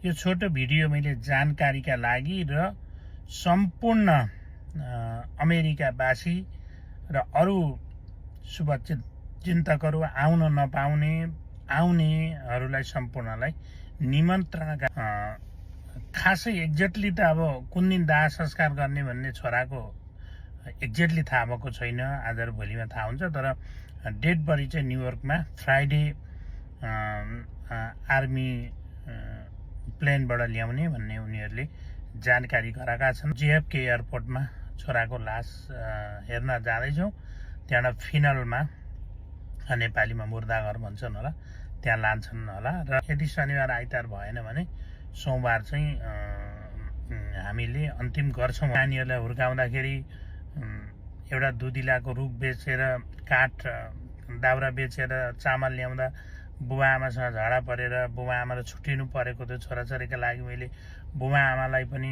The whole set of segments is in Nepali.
यो छोटो भिडियो मैले जानकारीका लागि र सम्पूर्ण अमेरिकावासी र अरू शुभचिन्तकहरू आउन नपाउने आउनेहरूलाई सम्पूर्णलाई निमन्त्रणा खासै एक्ज्याक्टली त अब कुन दिन दाह संस्कार गर्ने भन्ने छोराको एक्ज्याक्टली थाहा भएको छैन। आज र भोलिमा थाहा हुन्छ। तर डेड बडी चाहिँ न्युयोर्कमा फ्राइडे आर्मी प्लेनबाट ल्याउने भन्ने उनीहरूले जानकारी गराएका छन्। JFK एयरपोर्टमा छोराको लास हेर्न जाँदैछौँ। त्यहाँबाट फिनलमा नेपालीमा मुर्दाघर भन्छन् होला, त्यहाँ लान्छन् होला। र यदि शनिबार आइतबार भएन भने सोमबार चाहिँ हामीले अन्तिम गर्छौँ। नानीहरूलाई हुर्काउँदाखेरि एउटा दुधिलाको रुख बेचेर काठ दाउरा बेचेर चामल ल्याउँदा बुबा आमासँग झगडा परेर बुबा आमालाई छुट्टिनु परेको थियो। छोराछोरीका लागि मैले बुबा आमालाई पनि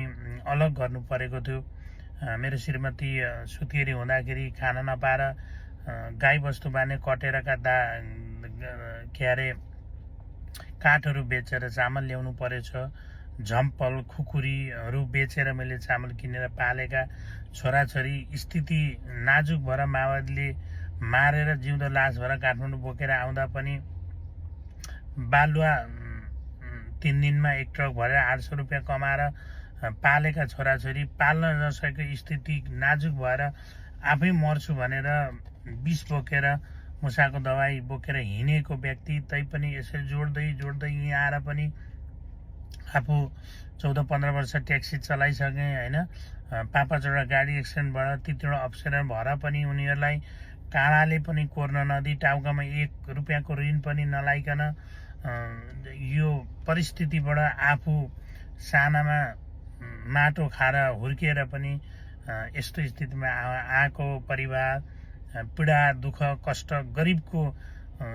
अलग गर्नु परेको थियो। मेरो श्रीमती सुत्केरी हुँदाखेरि खाना नपाएर गाई बस्तु बाने कटेरका के अरे काठहरू बेचेर चामल ल्याउनु परेछ। झम्पल खुकुरीहरू बेचेर मैले चामल किनेर पालेका छोराछोरी स्थिति नाजुक भएर माओवादीले मारेर जिउँदो लास भएर काठमाडौँ बोकेर आउँदा पनि बालुवा 3 दिनमा 1 ट्रक भरेर 800 रुपियाँ कमाएर पालेका छोराछोरी पाल्न नसकेको स्थिति नाजुक भएर आफै मर्छु भनेर विष बोकेर मुसाको दबाई बोकेर हिँडेको व्यक्ति तैपनि यसरी जोड्दै यहाँ आएर पनि आफू 14-15 वर्ष ट्याक्सी चलाइसकेँ होइन। 5-5वटा गाडी एक्सिडेन्टबाट त्यतिवटा अप्सरेन्ट भएर पनि उनीहरूलाई काँडाले पनि कोर्न नदिई टाउकामा 1 रुपियाँको ऋण पनि नलाइकन यो परिस्थितिबाट आफू सानामा माटो खाएर हुर्किएर पनि यस्तो स्थितिमा आएको परिवार पीडा दुःख कष्ट गरिबको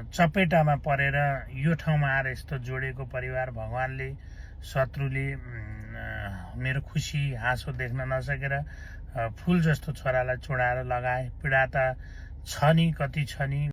चपेटामा परेर यो ठाउँमा आएर यस्तो जोडेको परिवार भगवानले शत्रुले मेरो खुसी हाँसो देख्न नसकेर फुल जस्तो छोरालाई चुडाएर लगाए। पीडा त छ नि, कति छ नि।